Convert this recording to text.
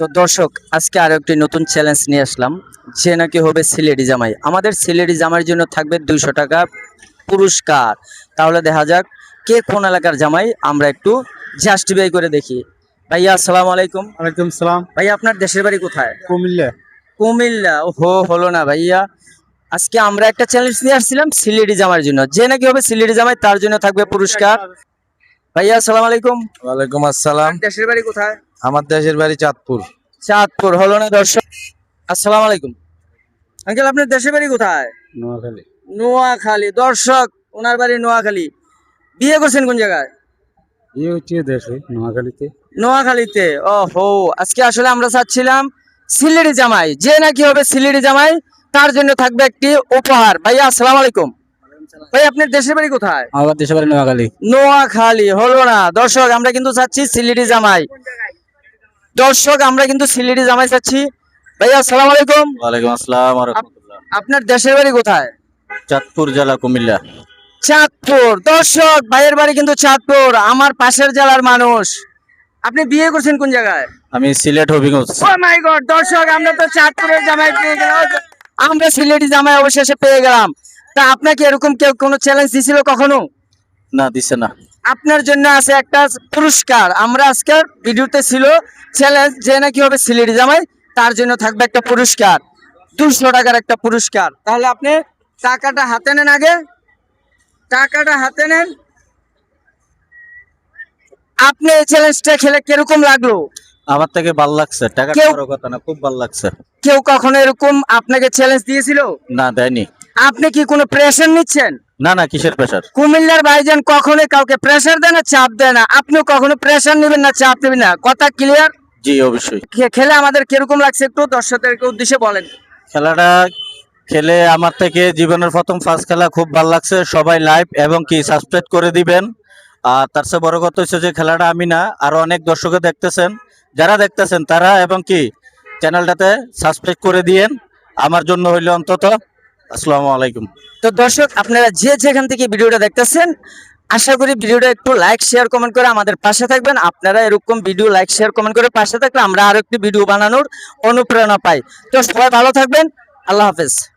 তো দর্শক, আজকে আরো একটি নতুন চ্যালেঞ্জ নিয়ে আসলাম, যে নাকি হবে সিলেটি জামাই। আমাদের সিলেটি জামাইয়ের জন্য থাকবে 200 টাকা পুরস্কার। তাহলে দেখা যাক কে কোন এলাকার জামাই, আমরা একটু জাস্টিফাই করে দেখি। ভাইয়া আসসালামু আলাইকুম। ওয়ালাইকুম সালাম। ভাইয়া আপনার দেশের বাড়ি কোথায়? কুমিল্লা। কুমিল্লা। হলো না ভাইয়া, আজকে আমরা একটা চ্যালেঞ্জ নিয়ে আসছিলাম সিলেটি জামাইয়ের জন্য, যে নাকি হবে সিলেটি জামাই তার জন্য থাকবে পুরস্কার। ভাইয়া আসসালামু আলাইকুম। ওয়ালাইকুম আসসালাম। দেশের বাড়ি কোথায়? আমার দেশের বাড়ি চাঁদপুর। চাঁদপুর। হলো না দর্শক। আসসালামু আলাইকুম আঙ্কেল, আপনার দেশের বাড়ি কোথায়? নোয়াখালী। নোয়াখালী। দর্শক, ওনার বাড়ি নোয়াখালী। বিয়ে করছেন কোন জায়গায়? এই হচ্ছে দেশে নোয়াখালীতে। নোয়াখালীতে। ও হো, আজকে আসলে আমরা চাচ্ছিলাম সিলেটি জামাই, যে নাকি হবে সিলেটি জামাই তার জন্য থাকবে একটি উপহার। ভাইয়া আসসালামু আলাইকুম। ভাই আপনার দেশের বাড়ি কোথায়? আমার দেশের বাড়ি নোয়াখালী। নোয়াখালী। হলো না দর্শক, আমরা কিন্তু চাচ্ছি সিলেটি জামাই। দর্শক, আমরা কিন্তু সিলেটি জামাই চাচ্ছি। ভাইয়া আসসালামু আলাইকুম। ওয়ালাইকুম আসসালাম ওয়া রাহমাতুল্লাহ। আপনার দেশের বাড়ি কোথায়? চাঁদপুর জেলা কুমিল্লা। চাঁদপুর। দর্শক, ভাইয়ের বাড়ি কিন্তু চাঁদপুর, আমার পাশের জেলার মানুষ। আপনি বিয়ে করছেন কোন জায়গায়? আমি সিলেট হবিগঞ্জ। ও মাই গড, দর্শক আমরা তো চাঁদপুরের জামাই পেয়ে গেলাম, আমরা সিলেটি জামাই অবশেষে পেয়ে গেলাম। তা আপনাকে এরকম কেউ কোনো চ্যালেঞ্জ দিছিল কখনো? না, দিছে না। আপনার জন্য আছে একটা পুরস্কার। আমরা আজকে ভিডিওতে ছিল চ্যালেঞ্জ, যে নাকি হবে সিলেটি জামাই তার জন্য থাকবে একটা পুরস্কার, 200 টাকার একটা পুরস্কার। তাহলে আপনি টাকাটা হাতে নেন, আগে টাকাটা হাতে নেন। আপনি এই চ্যালেঞ্জটা খেলে কিরকম লাগলো? আমার থেকে ভালো লাগছে, টাকা কেউ- বড় কথা না, খুব ভালো লাগছে। কেউ কখনো এরকম আপনাকে চ্যালেঞ্জ দিয়েছিল? না, দেয়নি। আপনি কি কোনো প্রেশার নিচ্ছেন? না না, কিসের প্রেশার? কুমিল্লার ভাইজান কখনোই কাউকে প্রেশার দেয় না, চাপ দেয় না। আপনিও কখনো প্রেশার নেবেন না, চাপ নেবেন না। কথা ক্লিয়ার? জি অবশ্যই। খেলে আমাদের কিরকম লাগছে একটু দর্শকদেরকে উদ্দেশ্যে বলেন। খেলাটা খেলে আমার থেকে জীবনের প্রথম ফার্স্ট খেলা, খুব ভালো লাগছে। সবাই লাইভ এবং কি সাবস্ক্রাইব করে দিবেন। আর তার চেয়ে বড় কথা হচ্ছে যে খেলাটা আমি না, আরো অনেক দর্শকে দেখতেছেন, যারা দেখতেছেন তারা এবং কি চ্যানেলটাতে সাবস্ক্রাইব করে দিয়েন আমার জন্য হইলে অন্তত। আসসালামু আলাইকুম। তো দর্শক, আপনারা যে যেখান থেকে ভিডিওটা দেখতেছেন, আশা করি ভিডিওটা একটু লাইক শেয়ার কমেন্ট করে আমাদের পাশে থাকবেন। আপনারা এরকম ভিডিও লাইক শেয়ার কমেন্ট করে পাশে থাকলে আমরা আরো একটি ভিডিও বানানোর অনুপ্রেরণা পাই। তো সবাই ভালো থাকবেন। আল্লাহ হাফেজ।